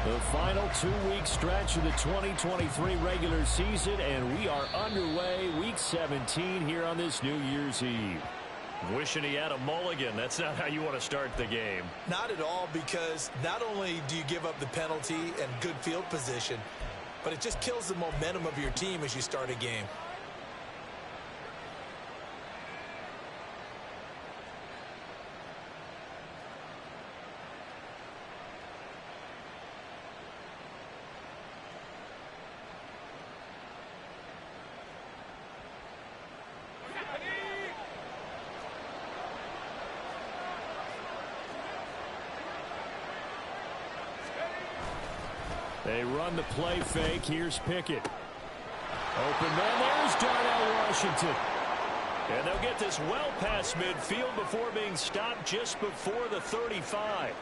The final 2-week stretch of the 2023 regular season, and we are underway week 17 here on this New Year's Eve. Wishing he had a mulligan. That's not how you want to start the game. Not at all, because not only do you give up the penalty and good field position, but it just kills the momentum of your team as you start a game. They run the play fake. Here's Pickett. Open man. There's Darnell Washington. And they'll get this well past midfield before being stopped just before the 35.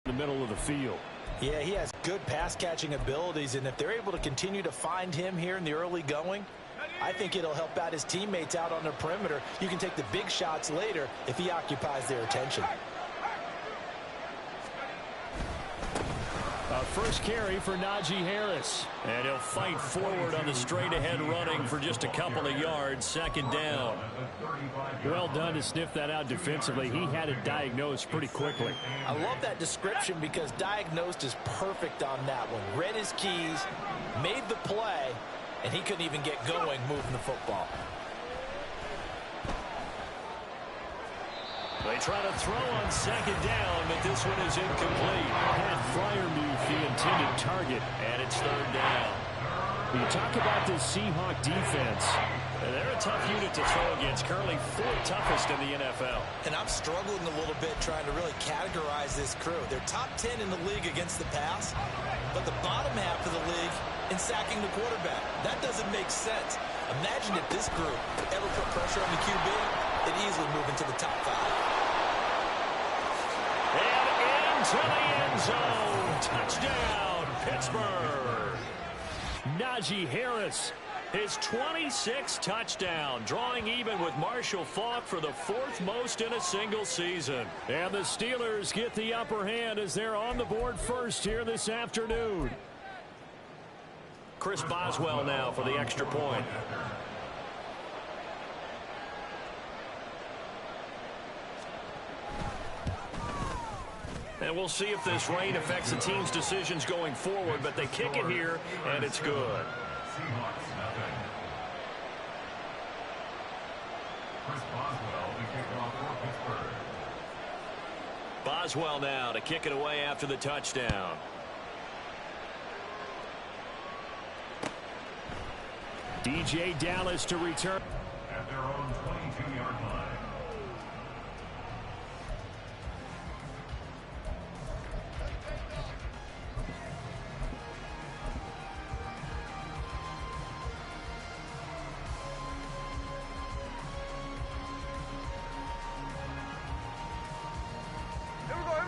In the middle of the field. Yeah, he has good pass-catching abilities, and if they're able to continue to find him here in the early going, I think it'll help out his teammates out on the perimeter. You can take the big shots later if he occupies their attention. First carry for Najee Harris. And he'll fight forward on the straight-ahead running for just a couple of yards. Second down. Well done to sniff that out defensively. He had it diagnosed pretty quickly. I love that description because diagnosed is perfect on that one. Read his keys, made the play, and he couldn't even get going moving the football. They try to throw on second down, but this one is incomplete. Pat Freiermuth, the intended target, and it's third down. You talk about this Seahawk defense. And they're a tough unit to throw against, currently 4th toughest in the NFL. And I'm struggling a little bit trying to really categorize this crew. They're top 10 in the league against the pass, but the bottom half of the league in sacking the quarterback. That doesn't make sense. Imagine if this group ever put pressure on the QB, they'd easily move into the top 5. And into the end zone. Touchdown, Pittsburgh. Najee Harris, his 26th touchdown, drawing even with Marshall Faulk for the 4th most in a single season. And the Steelers get the upper hand as they're on the board first here this afternoon. Chris Boswell now for the extra point. And we'll see if this rain affects the team's decisions going forward, but they kick it here, and it's good. Boswell now to kick it away after the touchdown. DJ Dallas to return. At their own 22-yard line.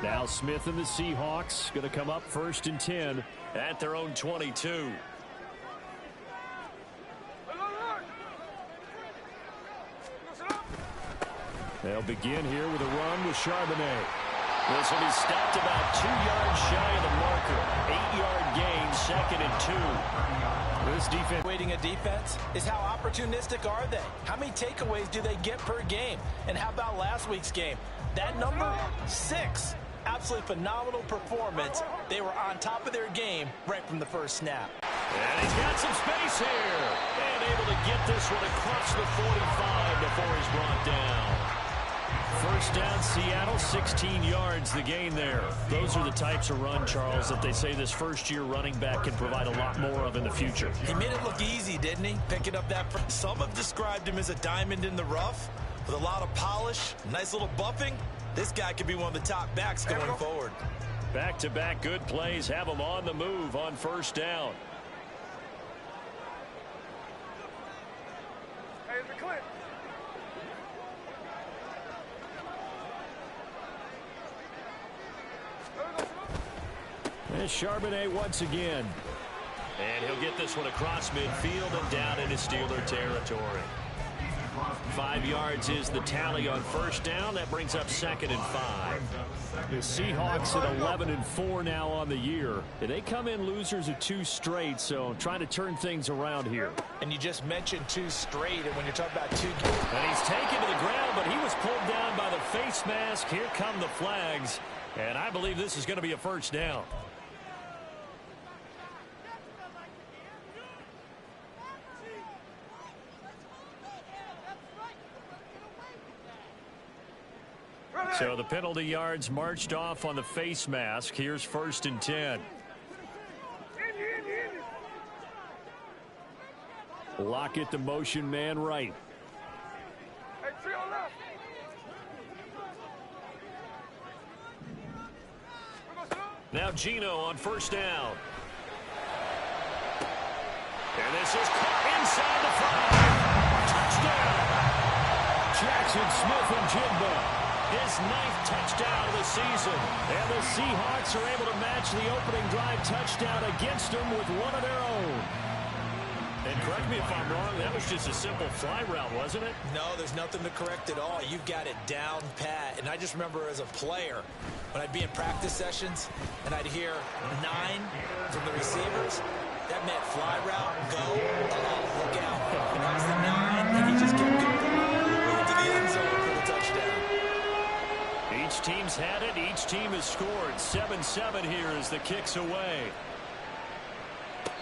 Now Smith and the Seahawks going to come up 1st and 10 at their own 22. They'll begin here with a run with Charbonnet. This will be stopped about 2 yards shy of the marker. 8-yard gain, 2nd and 2. This defense, waiting a defense, is how opportunistic are they? How many takeaways do they get per game? And how about last week's game? That number, 6. Absolutely phenomenal performance. They were on top of their game right from the first snap. And he's got some space here. And able to get this one across the 45 before he's brought down. First down, Seattle, 16 yards the gain there. Those are the types of run, Charles, that they say this first-year running back can provide a lot more of in the future. He made it look easy, didn't he? Picking up that. Some have described him as a diamond in the rough with a lot of polish, nice little buffing. This guy could be one of the top backs going forward. Back-to-back good plays have him on the move on first down. There's Charbonnet once again. And he'll get this one across midfield and down into Steeler territory. 5 yards is the tally on first down. That brings up 2nd and 5. The Seahawks at 11-4 now on the year. They come in losers of 2 straight, so trying to turn things around here. And you just mentioned 2 straight, and when you're talking about 2... And he's taken to the ground, but he was pulled down by the face mask. Here come the flags, and I believe this is going to be a first down. So the penalty yards marched off on the face mask. Here's 1st and 10. Lockett, the motion man right. Now Geno on 1st down. And this is caught inside the 5. Touchdown. Jackson Smith and Jigba. His 9th touchdown of the season. And the Seahawks are able to match the opening drive touchdown against them with one of their own. And correct me if I'm wrong, that was just a simple fly route, wasn't it? No, there's nothing to correct at all. You've got it down pat. And I just remember as a player, when I'd be in practice sessions and I'd hear 9 from the receivers, that meant fly route, go, look out. And that was the 9, and he just kept going into the end zone for the touchdown. Each team's had it. Each team has scored. 7-7 here as the kick's away.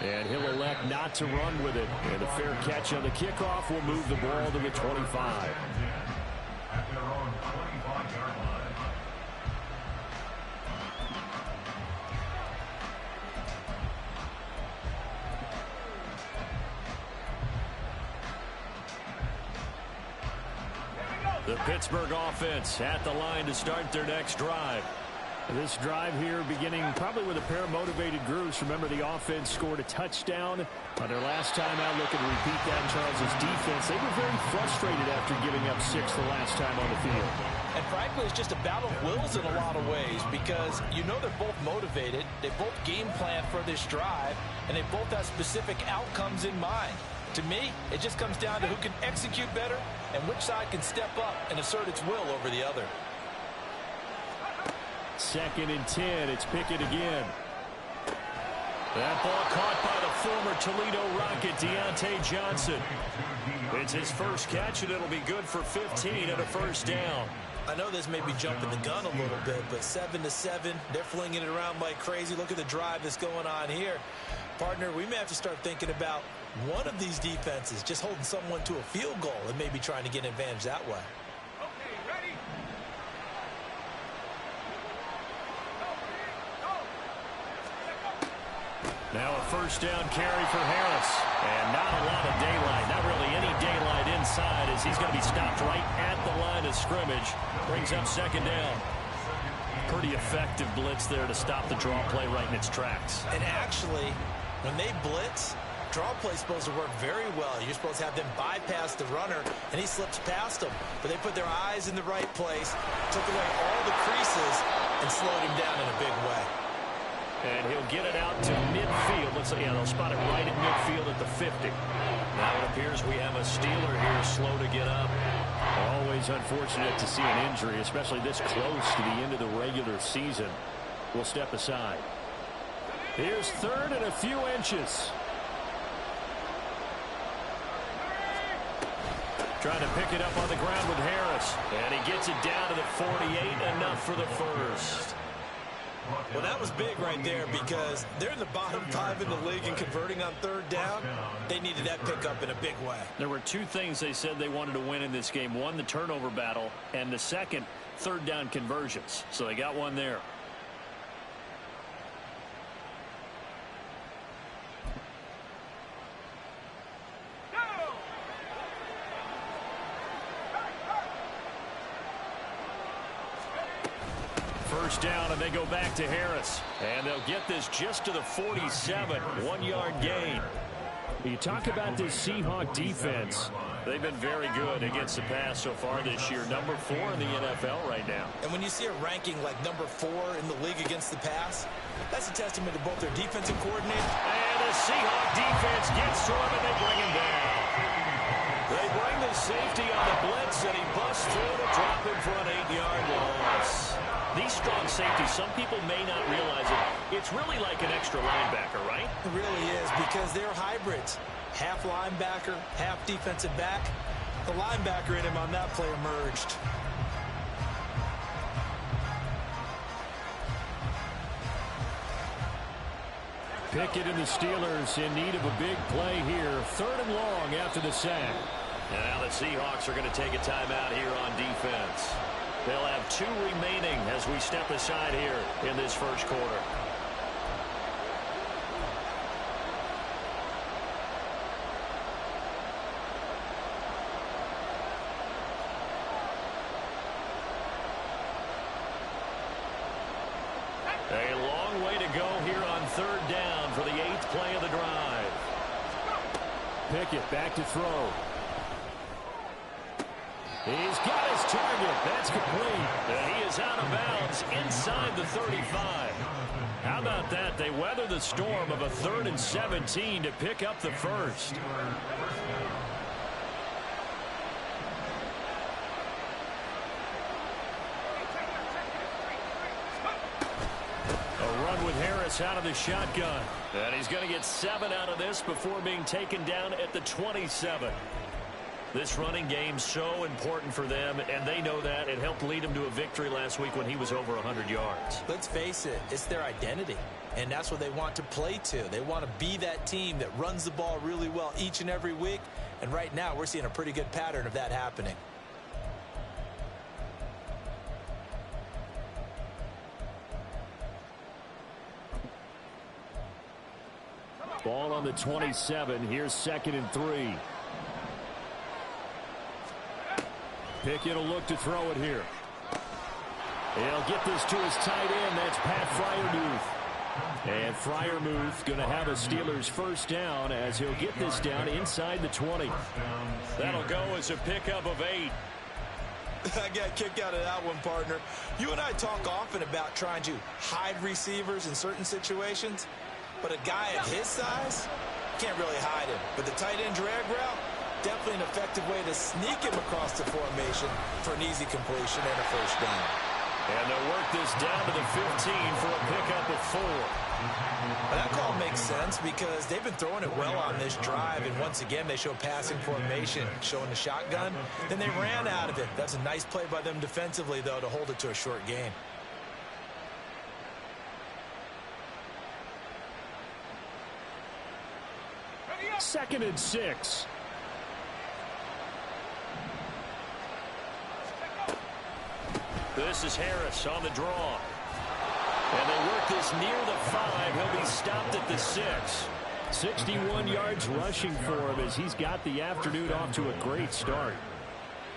And he'll elect not to run with it. And a fair catch on the kickoff will move the ball to the 25. At their own 25-yard line. The Pittsburgh offense at the line to start their next drive. This drive here beginning probably with a pair of motivated groups. Remember, the offense scored a touchdown on their last time out. Looking to repeat that in Charles' defense. They were very frustrated after giving up 6 the last time on the field. And frankly, it's just a battle of wills in a lot of ways because you know they're both motivated. They both game plan for this drive, and they both have specific outcomes in mind. To me, it just comes down to who can execute better and which side can step up and assert its will over the other. 2nd and 10. It's Pickett again. That ball caught by the former Toledo Rocket, Deontay Johnson. It's his first catch, and it'll be good for 15 and a first down. I know this may be jumping the gun a little bit, but 7-7, they're flinging it around like crazy. Look at the drive that's going on here. Partner, we may have to start thinking about one of these defenses just holding someone to a field goal and maybe trying to get an advantage that way. Okay, ready? Now a first down carry for Harris. And not a lot of daylight. Not really any daylight inside as he's going to be stopped right at the line of scrimmage. Brings up 2nd down. Pretty effective blitz there to stop the draw play right in its tracks. And actually, when they blitz, draw play is supposed to work very well. You're supposed to have them bypass the runner, and he slips past them. But they put their eyes in the right place, took away all the creases, and slowed him down in a big way. And he'll get it out to midfield. Let's say, yeah, they'll spot it right at midfield at the 50. Now it appears we have a Steeler here slow to get up. Always unfortunate to see an injury, especially this close to the end of the regular season. We'll step aside. Here's 3rd and a few inches. Trying to pick it up on the ground with Harris. And he gets it down to the 48, enough for the first. Well, that was big right there because they're in the bottom 5 in the league and converting on 3rd down. They needed that pickup in a big way. There were 2 things they said they wanted to win in this game. One, the turnover battle, and the second, 3rd down conversions. So they got one there. First down, and they go back to Harris. And they'll get this just to the 47, 1-yard gain. You talk about this Seahawk defense. They've been very good against the pass so far this year. Number 4 in the NFL right now. And when you see a ranking like number 4 in the league against the pass, that's a testament to both their defensive coordinator. And the Seahawk defense gets to him, and they bring him down. They bring the safety on the blitz, and he busts through to drop him for an 8-yard loss. These strong safeties, some people may not realize it. It's really like an extra linebacker, right? It really is, because they're hybrids. Half linebacker, half defensive back. The linebacker in him on that play emerged. Pickett and the Steelers in need of a big play here. 3rd and long after the sack. And now the Seahawks are going to take a timeout here on defense. They'll have 2 remaining as we step aside here in this first quarter. A long way to go here on 3rd down for the 8th play of the drive. Pickett back to throw. He's got his target. That's complete. And he is out of bounds inside the 35. How about that? They weather the storm of a 3rd and 17 to pick up the first. A run with Harris out of the shotgun. And he's going to get 7 out of this before being taken down at the 27. This running game's so important for them, and they know that. It helped lead them to a victory last week when he was over 100 yards. Let's face it, it's their identity, and that's what they want to play to. They want to be that team that runs the ball really well each and every week, and right now we're seeing a pretty good pattern of that happening. Ball on the 27. Here's 2nd and 3. Pickett will look to throw it here. He'll get this to his tight end. That's Pat Freiermuth. And Freiermuth going to have a Steelers first down as he'll get this down inside the 20. That'll go as a pickup of 8. I got kicked out of that one, partner. You and I talk often about trying to hide receivers in certain situations, but a guy of his size can't really hide him. But the tight end drag route, definitely an effective way to sneak him across the formation for an easy completion and a first down. And they'll work this down to the 15 for a pickup of 4. Now that call makes sense because they've been throwing it well on this drive, and once again they show passing formation, showing the shotgun. Then they ran out of it. That's a nice play by them defensively, though, to hold it to a short gain. Second and 6. This is Harris on the draw. And they work this near the 5. He'll be stopped at the 6. 61 yards rushing for him as he's got the afternoon off to a great start.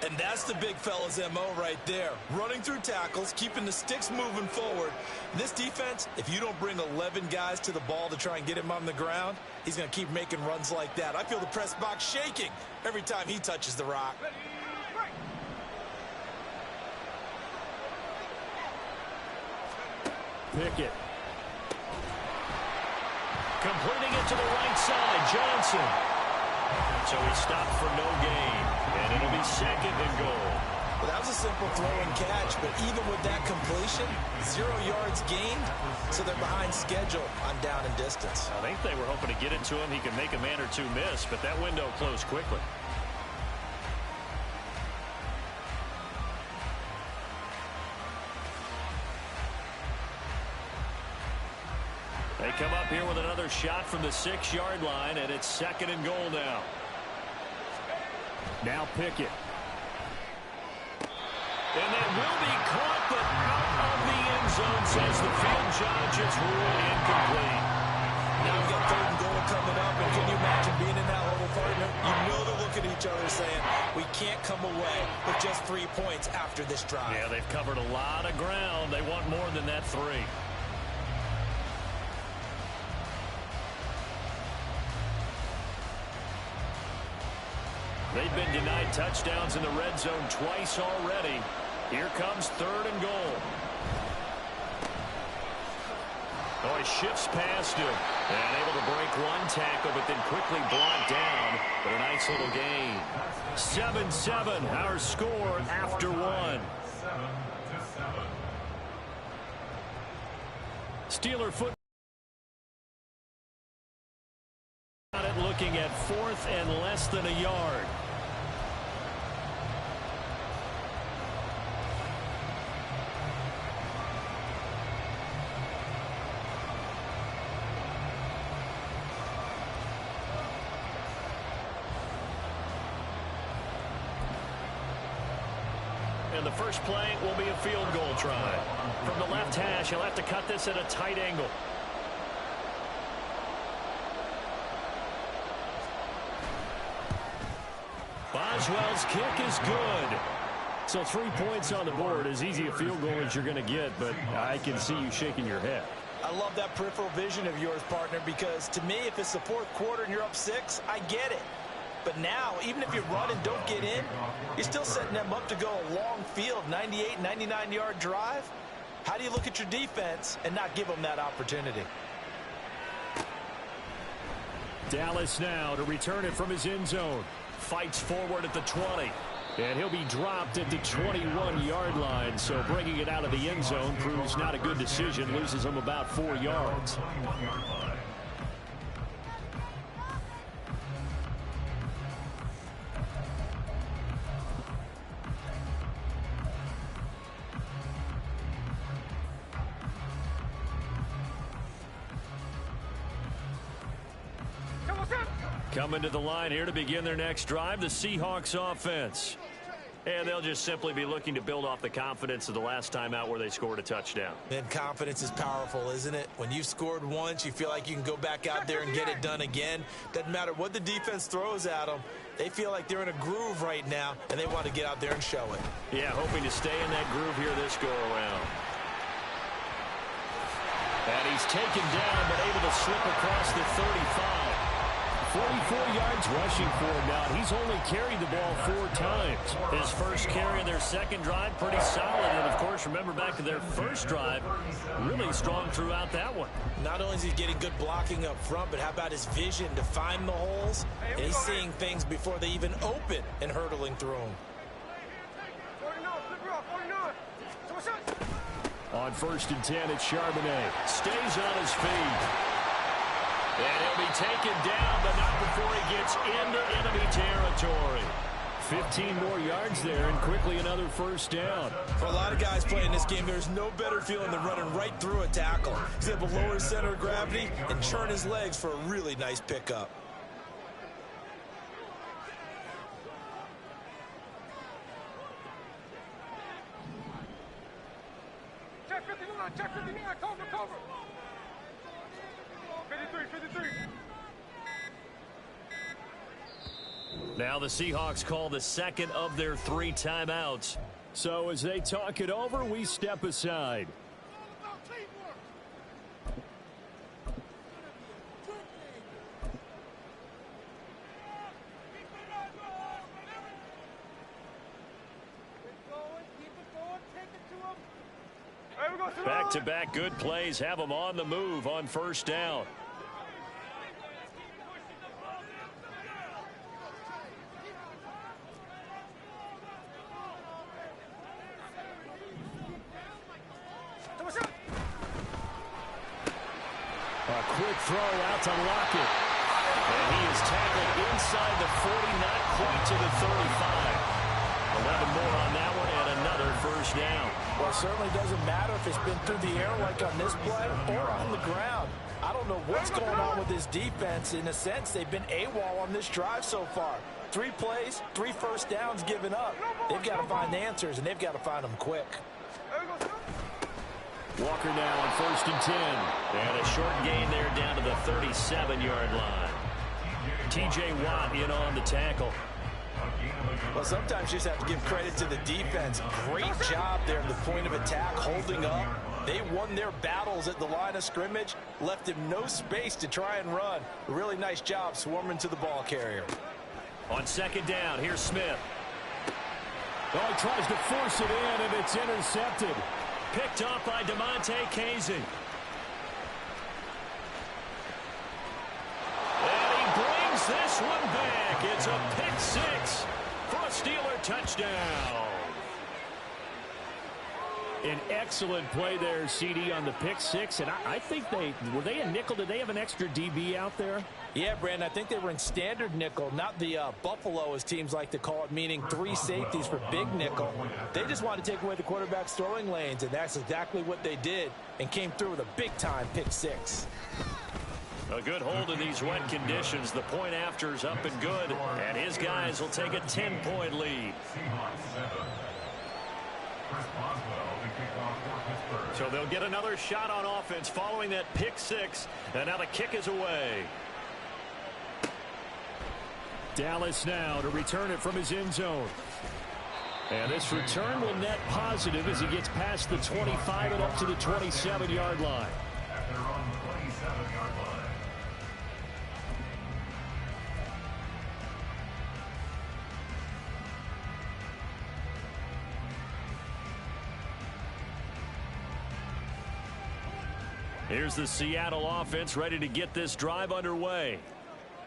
And that's the big fella's MO right there. Running through tackles, keeping the sticks moving forward. This defense, if you don't bring 11 guys to the ball to try and get him on the ground, he's going to keep making runs like that. I feel the press box shaking every time he touches the rock. Pickett. Completing it to the right side, Johnson. So he stopped for no gain, and it'll be 2nd and goal. Well, that was a simple throw and catch, but even with that completion, 0 yards gained, so they're behind schedule on down and distance. I think they were hoping to get it to him. He could make a man or two miss, but that window closed quickly. They come up here with another shot from the 6-yard line, and it's 2nd and goal now. Now Pickett. And that will be caught, but out of the end zone, says the field judge. It's ruled incomplete. Now we've got 3rd and goal coming up, and can you imagine being in that level, partner? You know they're looking at each other saying, we can't come away with just 3 points after this drive. Yeah, they've covered a lot of ground. They want more than that 3. They've been denied touchdowns in the red zone twice already. Here comes 3rd and goal. Oh, he shifts past him. And able to break one tackle, but then quickly blocked down. But a nice little gain. 7-7, our score after one. 7-7. Steeler foot. Looking at 4th and less than a yard. And the first play will be a field goal try. From the left hash, he'll have to cut this at a tight angle. Boswell's kick is good. So 3 points on the board, as easy a field goal as you're going to get, but I can see you shaking your head. I love that peripheral vision of yours, partner, because to me, if it's the 4th quarter and you're up 6, I get it. But now, even if you run and don't get in, you're still setting them up to go a long field, 98, 99-yard drive. How do you look at your defense and not give them that opportunity? Dallas now to return it from his end zone. Fights forward at the 20. And he'll be dropped at the 21-yard line. So bringing it out of the end zone proves not a good decision. Loses him about 4 yards. Coming to the line here to begin their next drive, the Seahawks offense. And they'll just simply be looking to build off the confidence of the last time out where they scored a touchdown. And confidence is powerful, isn't it? When you've scored once, you feel like you can go back out there and get it done again. Doesn't matter what the defense throws at them. They feel like they're in a groove right now, and they want to get out there and show it. Yeah, hoping to stay in that groove here this go-around. And he's taken down, but able to slip across the 35. 44 yards rushing for him now. He's only carried the ball 4 times. His first carry of their second drive, pretty solid. And, of course, remember back to their first drive, really strong throughout that one. Not only is he getting good blocking up front, but how about his vision to find the holes? And he's seeing things before they even open and hurdling through them. On 1st and 10, it's Charbonnet. Stays on his feet. And he'll be taken down, but not before he gets into enemy territory. 15 more yards there, and quickly another first down. For a lot of guys playing this game, there's no better feeling than running right through a tackle. He's able to lower his center of gravity and churn his legs for a really nice pickup. Check 59, check 59, cover. 53. Now the Seahawks call the second of their 3 timeouts. So as they talk it over, we step aside. Back-to-back good plays have them on the move on first down. A quick throw out to Lockett. And he is tackled inside the 40, not quite to the 35. 11 more on that one, and another first down. Well, it certainly doesn't matter if it's been through the air like on this play or on the ground. I don't know what's going on with this defense. In a sense, they've been AWOL on this drive so far. 3 plays, 3 first downs given up. They've got to find answers, and they've got to find them quick. Walker now on 1st and 10. And a short gain there down to the 37-yard line. T.J. Watt in on the tackle. Well, sometimes you just have to give credit to the defense. Great job there at the point of attack, holding up. They won their battles at the line of scrimmage, left him no space to try and run. A really nice job swarming to the ball carrier. On 2nd down, here's Smith. Oh, he tries to force it in, and it's intercepted. Picked up by DeMonte Casey. this one back. It's a pick six for a Steeler touchdown. An excellent play there, CD, on the pick six. And I think were they a nickel? Did they have an extra DB out there? Yeah, Brandon, I think they were in standard nickel, not the Buffalo, as teams like to call it, meaning 3 safeties for big nickel. They just wanted to take away the quarterback's throwing lanes, and that's exactly what they did, and came through with a big-time pick six. A good hold in these wet conditions. The point after is up and good, and his guys will take a 10-point lead. So they'll get another shot on offense following that pick six, and now the kick is away. Dallas now to return it from his end zone. And this return will net positive as he gets past the 25 and up to the 27-yard line. At their own 27-yard line. Here's the Seattle offense ready to get this drive underway.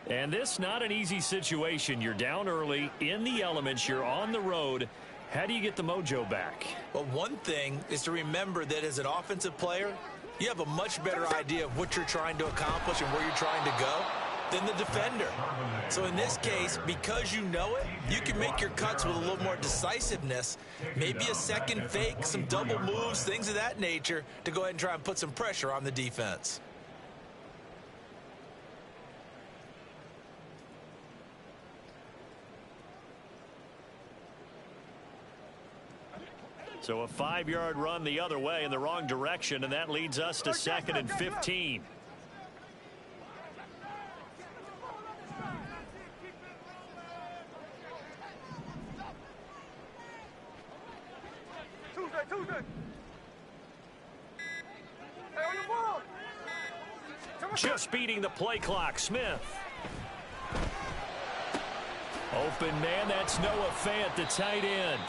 And this not an easy situation. You're down early, in the elements, you're on the road. How do you get the mojo back? Well, one thing is to remember that as an offensive player, you have a much better idea of what you're trying to accomplish and where you're trying to go than the defender. So in this case, because you know it, you can make your cuts with a little more decisiveness, maybe a second fake, some double moves, things of that nature, to go ahead and try and put some pressure on the defense. So a 5-yard run the other way in the wrong direction, and that leads us to 2nd and 15. Tuesday. Hey, on your ball. Just beating the play clock. Smith. Open man, that's Noah Fant, the tight end.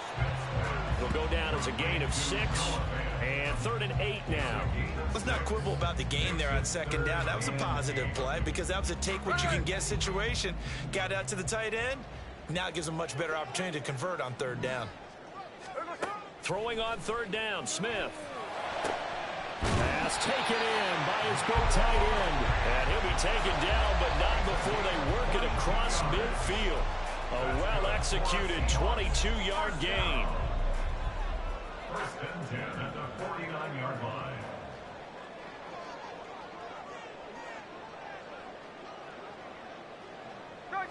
Will go down as a gain of 6, and 3rd and 8 now. Let's not quibble about the gain there on 2nd down. That was a positive play because that was a take-what-you-can-get situation. Got out to the tight end. Now it gives them much better opportunity to convert on 3rd down. Throwing on 3rd down, Smith. Pass taken in by his big tight end. And he'll be taken down, but not before they work it across midfield. A well-executed 22-yard gain. 1st and 10 at the 49-yard line.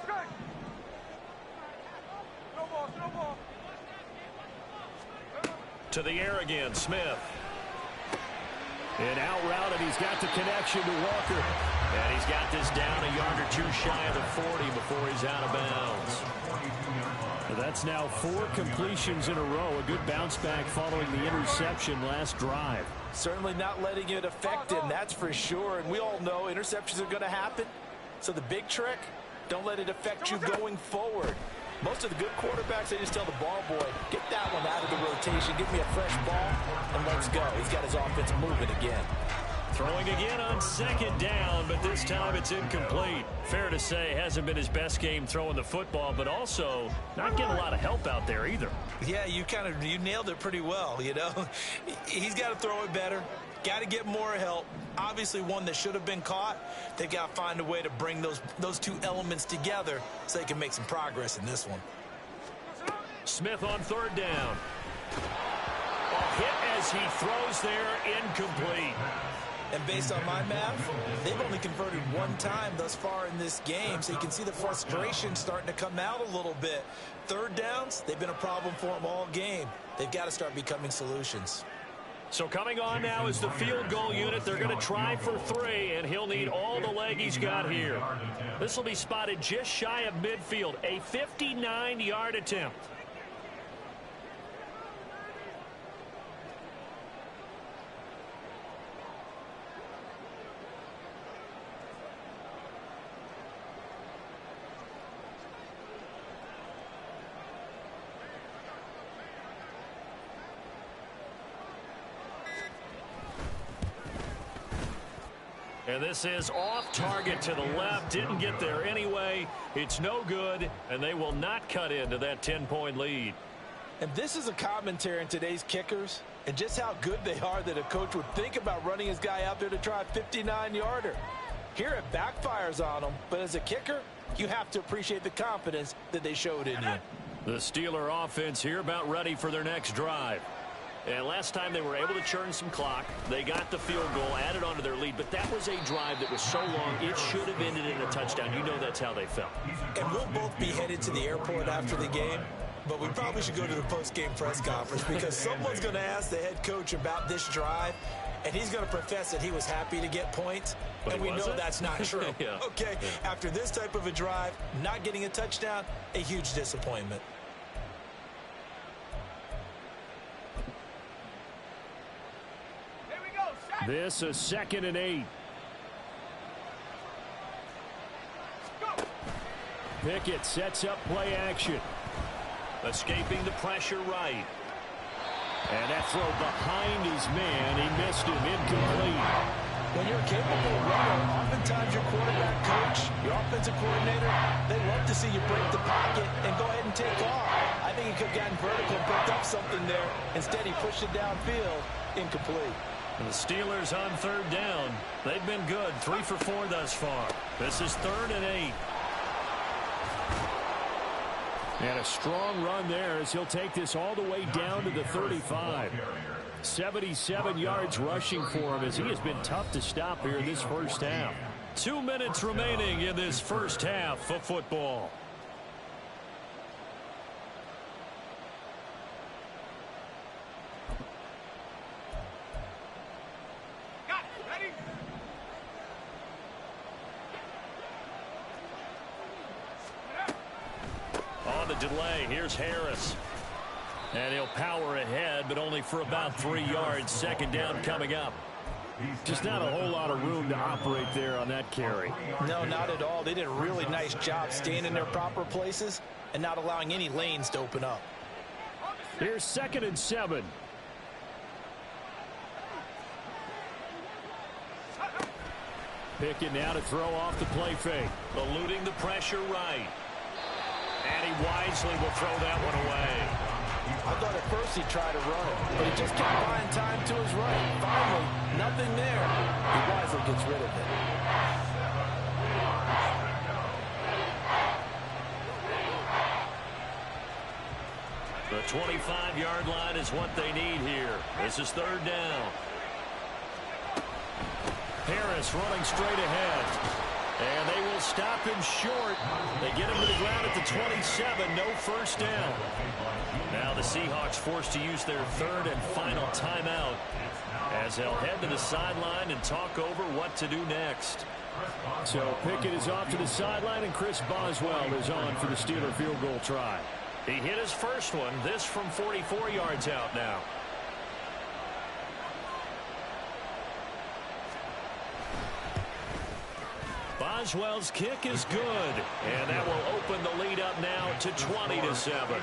Strike. No ball. To the air again, Smith. An out route, and he's got the connection to Walker. And he's got this down a yard or 2 shy of the 40 before he's out of bounds. That's now 4 completions in a row. A good bounce back following the interception last drive. Certainly not letting it affect him, that's for sure. And we all know interceptions are going to happen. So the big trick, don't let it affect you going forward. Most of the good quarterbacks, they just tell the ball boy, get that one out of the rotation, give me a fresh ball, and let's go. He's got his offense moving again. Throwing again on 2nd down, but this time it's incomplete. Fair to say, hasn't been his best game throwing the football, but also not getting a lot of help out there either. Yeah, you nailed it pretty well, you know. He's got to throw it better. Got to get more help. Obviously one that should have been caught. They've got to find a way to bring those 2 elements together so they can make some progress in this one. Smith on 3rd down. A hit as he throws there, incomplete. And based on my math, they've only converted 1 time thus far in this game, so you can see the frustration starting to come out a little bit. 3rd downs, they've been a problem for them all game. They've got to start becoming solutions. So coming on now is the field goal unit. They're going to try for 3, and he'll need all the leg he's got here. This will be spotted just shy of midfield, a 59-yard attempt. And this is off target to the left. Didn't get there anyway. It's no good, and they will not cut into that 10-point lead. And this is a commentary in today's kickers and just how good they are that a coach would think about running his guy out there to try a 59-yarder. Here it backfires on him, but as a kicker, you have to appreciate the confidence that they showed in you. The Steeler offense here about ready for their next drive. And last time they were able to churn some clock. They got the field goal, added onto their lead, but that was a drive that was so long it should have ended in a touchdown. You know that's how they felt. And we'll both be headed to the airport after the game, but we probably should go to the post-game press conference because someone's going to ask the head coach about this drive, and he's going to profess that he was happy to get points, and we know that's not true. Yeah. Okay, after this type of a drive, not getting a touchdown, a huge disappointment. Here we go. Set. This a 2nd and 8. Go. Pickett sets up play action. Escaping the pressure right. And that throw behind his man. He missed him. Incomplete. When you're a capable runner, oftentimes your quarterback coach, your offensive coordinator, they love to see you break the pocket and go ahead and take off. I think he could have gotten vertical and picked up something there. Instead, he pushed it downfield. Incomplete. And the Steelers on 3rd down. They've been good. 3 for 4 thus far. This is 3rd and 8. And a strong run there as he'll take this all the way down to the 35. 77 yards rushing for him as he has been tough to stop here in this first half. 2 minutes remaining in this first half of football. Got it. Ready? On the delay, here's Harris. And he'll power ahead, but only for about 3 yards. 2nd down coming up. Just not a whole lot of room to operate there on that carry. No, not at all. They did a really nice job staying in their proper places and not allowing any lanes to open up. Here's 2nd and 7. Pickett now to throw off the play fake. Eluding the pressure right. And he wisely will throw that one away. I thought at first he'd try to run it, but he just kept buying time to his right. Finally, nothing there. He wisely gets rid of it. The 25-yard line is what they need here. This is 3rd down. Harris running straight ahead. And they will stop him short. They get him to the ground at the 27. No first down. Now the Seahawks forced to use their 3rd and final timeout as they'll head to the sideline and talk over what to do next. So Pickett is off to the sideline, and Chris Boswell is on for the Steeler field goal try. He hit his first one. This from 44 yards out now. Boswell's kick is good, and that will open the lead up now to 20-7.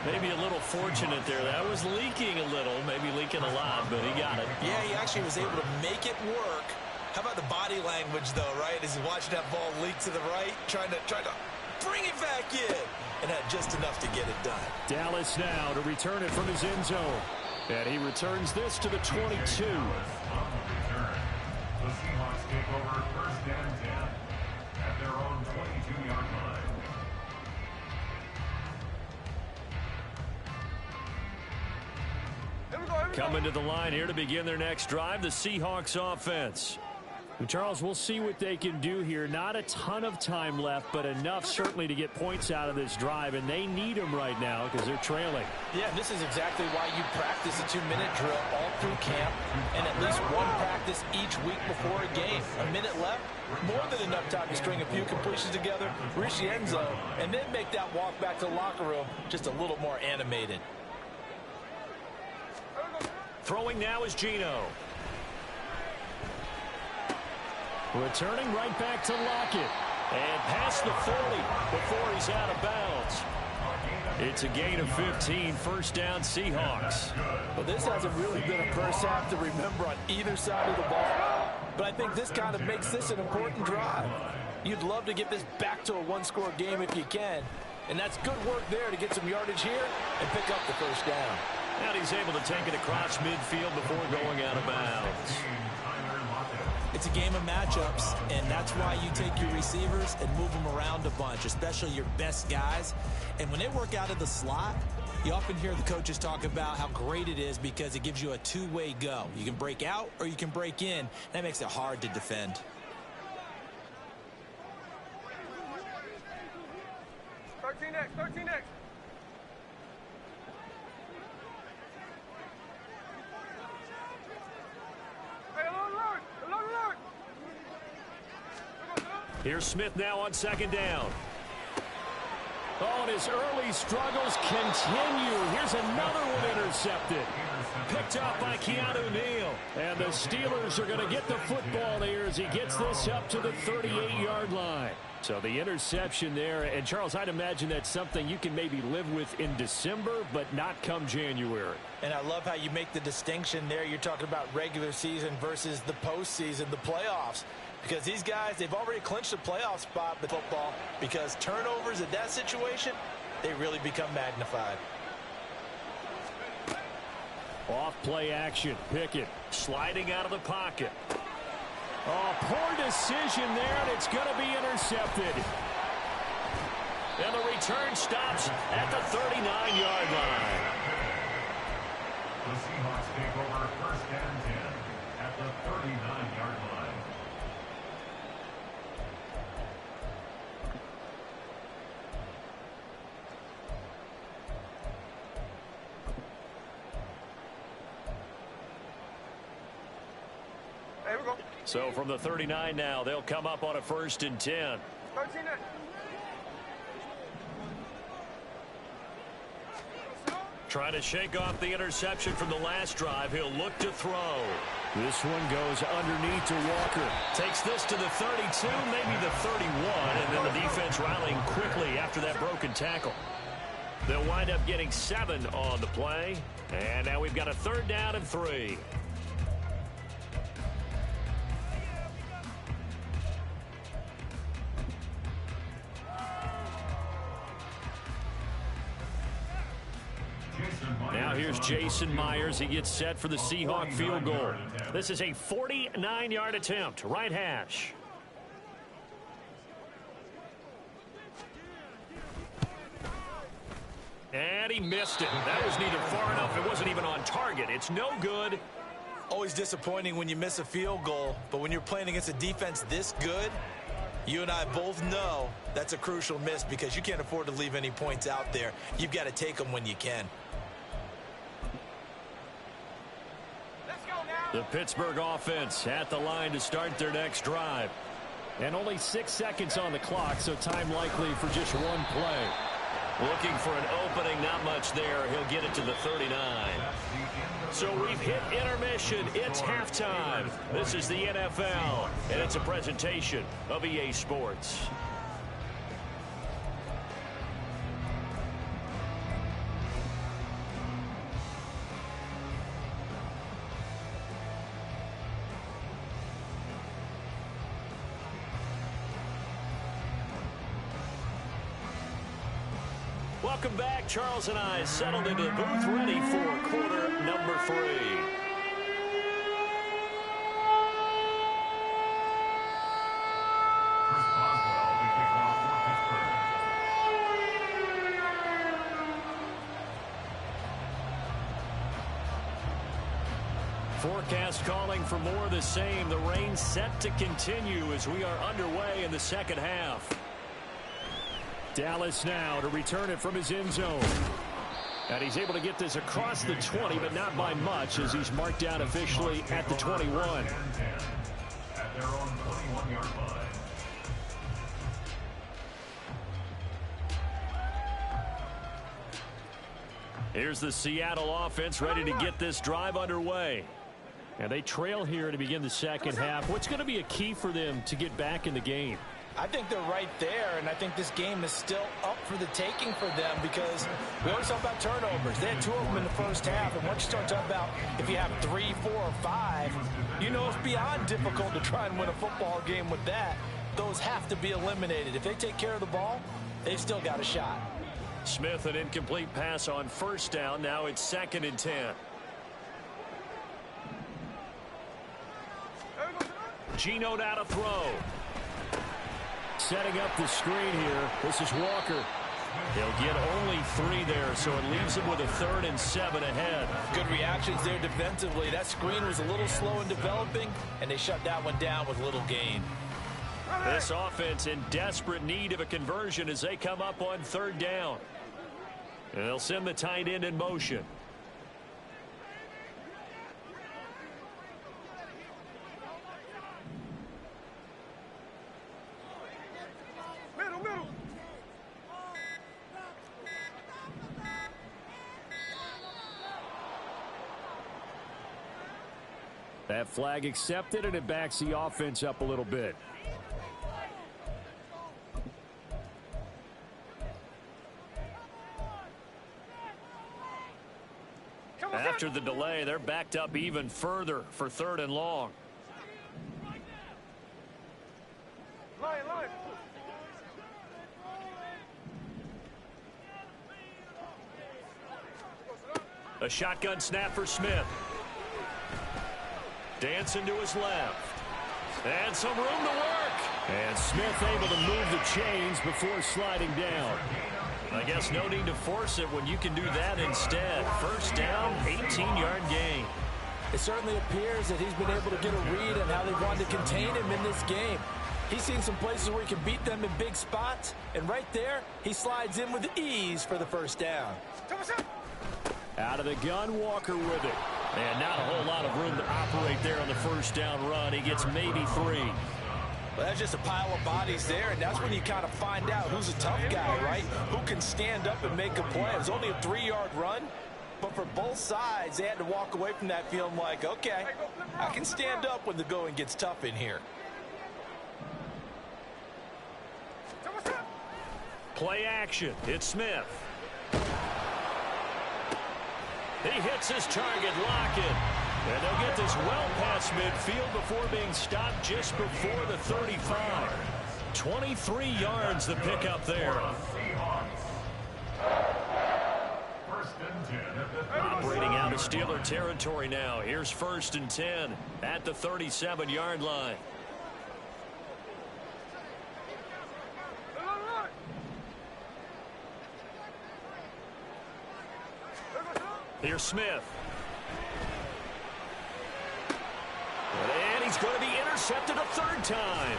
Maybe a little fortunate there. That was leaking a little, maybe leaking a lot, but he got it. Yeah, he actually was able to make it work. How about the body language, though, right? As he watched that ball leak to the right, trying to bring it back in, and had just enough to get it done. Dallas now to return it from his end zone. And he returns this to the 22. The Seahawks take over 1st and 10 at their own 22-yard line. Here we go. Here we go. Coming to the line here to begin their next drive, the Seahawks offense. And Charles, we'll see what they can do here. Not a ton of time left, but enough certainly to get points out of this drive, and they need them right now because they're trailing. Yeah, this is exactly why you practice a 2-minute drill all through camp and at least one practice each week before a game. A minute left, more than enough time to string a few completions together, reach the end zone, and then make that walk back to the locker room just a little more animated. Throwing now is Geno. Returning right back to Lockett. And past the 40 before he's out of bounds. It's a gain of 15, 1st down Seahawks. But this hasn't really been a first half to remember on either side of the ball. But I think this kind of makes this an important drive. You'd love to get this back to a one-score game if you can. And that's good work there to get some yardage here and pick up the first down. And he's able to take it across midfield before going out of bounds. It's a game of matchups, and that's why you take your receivers and move them around a bunch, especially your best guys. And when they work out of the slot, you often hear the coaches talk about how great it is because it gives you a two-way go. You can break out or you can break in. That makes it hard to defend. Next, 13 next. Hey, alert. Here's Smith now on second down. Oh, and his early struggles continue. Here's another one intercepted. Picked off by Keanu Neal. And the Steelers are going to get the football here as he gets this up to the 38-yard line. So the interception there. And, Charles, I'd imagine that's something you can maybe live with in December, but not come January. And I love how you make the distinction there. You're talking about regular season versus the postseason, the playoffs. Because these guys, they've already clinched a playoff spot with football because turnovers in that situation, they really become magnified. Off play action. Pickett sliding out of the pocket. Oh, poor decision there, and it's going to be intercepted. And the return stops at the 39-yard line. The Seahawks take over first and 10 at the 39-yard line. Hey, we go. So from the 39 now, they'll come up on a first and 10. 13 next. Trying to shake off the interception from the last drive. He'll look to throw. This one goes underneath to Walker. Takes this to the 32, maybe the 31, and then the defense rallying quickly after that broken tackle. They'll wind up getting 7 on the play. And now we've got a third down and 3. Now here's Jason Myers. He gets set for the Seahawk field goal. This is a 49-yard attempt. Right hash. And he missed it. That was neither far enough. It wasn't even on target. It's no good. Always disappointing when you miss a field goal, but when you're playing against a defense this good, you and I both know that's a crucial miss because you can't afford to leave any points out there. You've got to take them when you can. The Pittsburgh offense at the line to start their next drive. And only 6 seconds on the clock, so time likely for just one play. Looking for an opening, not much there. He'll get it to the 39. So we've hit intermission. It's halftime. This is the NFL, and it's a presentation of EA Sports. Welcome back. Charles and I settled into the booth ready for quarter number 3. Chris Boswell, the kickoff for Pittsburgh. Forecast calling for more of the same. The rain set to continue as we are underway in the second half. Dallas now to return it from his end zone. And he's able to get this across the 20, but not by much as he's marked down officially at the 21. At their own 21-yard line. Here's the Seattle offense ready to get this drive underway. And they trail here to begin the second half. What's going to be a key for them to get back in the game? I think they're right there, and I think this game is still up for the taking for them because we always talk about turnovers. They had 2 of them in the first half, and once you start talking about if you have 3, 4, or 5, you know it's beyond difficult to try and win a football game with that. Those have to be eliminated. If they take care of the ball, they've still got a shot. Smith, an incomplete pass on first down. Now it's 2nd and 10. Geno now to throw. Setting up the screen here. This is Walker. He'll get only 3 there, so it leaves him with a 3rd and 7 ahead. Good reactions there defensively. That screen was a little slow in developing, and they shut that one down with little gain. This offense in desperate need of a conversion as they come up on 3rd down. And they'll send the tight end in motion. Middle. That flag accepted, and it backs the offense up a little bit. After the delay, they're backed up even further for 3rd and long. Line. A shotgun snap for Smith. Dancing to his left. And some room to work. And Smith able to move the chains before sliding down. I guess no need to force it when you can do that instead. First down, 18-yard gain. It certainly appears that he's been able to get a read on how they wanted to contain him in this game. He's seen some places where he can beat them in big spots, and right there, he slides in with ease for the first down. Out of the gun, Walker with it. And not a whole lot of room to operate there on the first down run. He gets maybe 3. Well, that's just a pile of bodies there, and that's when you kind of find out who's a tough guy, right? Who can stand up and make a play. It was only a 3-yard run, but for both sides, they had to walk away from that feeling like, okay, I can stand up when the going gets tough in here. Play action. It's Smith. He hits his target, Lockett. And they'll get this well past midfield before being stopped just before the 35. 23 yards the pickup there. Operating out of Steeler territory now. Here's 1st and 10 at the 37-yard line. Here's Smith. And he's going to be intercepted a 3rd time.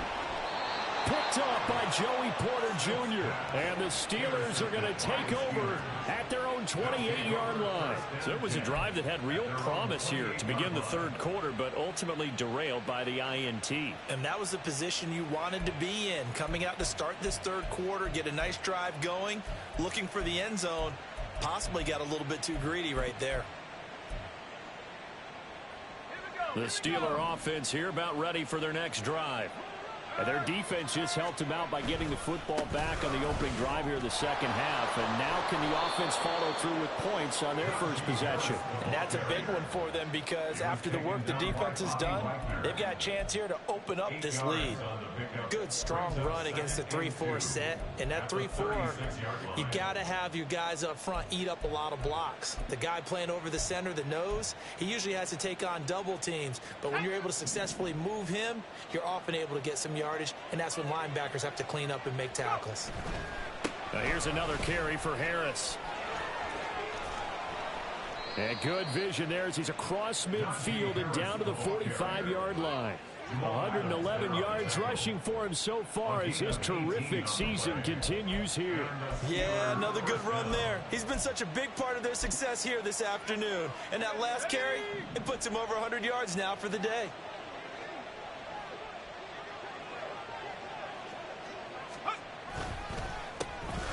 Picked off by Joey Porter Jr. And the Steelers are going to take over at their own 28-yard line. So it was a drive that had real promise here to begin the 3rd quarter, but ultimately derailed by the INT. And that was the position you wanted to be in. Coming out to start this 3rd quarter, get a nice drive going, looking for the end zone. Possibly got a little bit too greedy right there. The Steeler offense here about ready for their next drive. And their defense just helped them out by getting the football back on the opening drive here in the second half. And now can the offense follow through with points on their first possession? And that's a big one for them because after the work the defense has done, they've got a chance here to open up this lead. Good, strong run against the 3-4 set. And that 3-4, you got to have your guys up front eat up a lot of blocks. The guy playing over the center, the nose, he usually has to take on double teams. But when you're able to successfully move him, you're often able to get some yardage, and that's when linebackers have to clean up and make tackles. Now here's another carry for Harris. And good vision there as he's across midfield and down to the 45-yard line. 111 yards rushing for him so far as his terrific season continues here. Yeah, another good run there. He's been such a big part of their success here this afternoon. And that last carry, it puts him over 100 yards now for the day.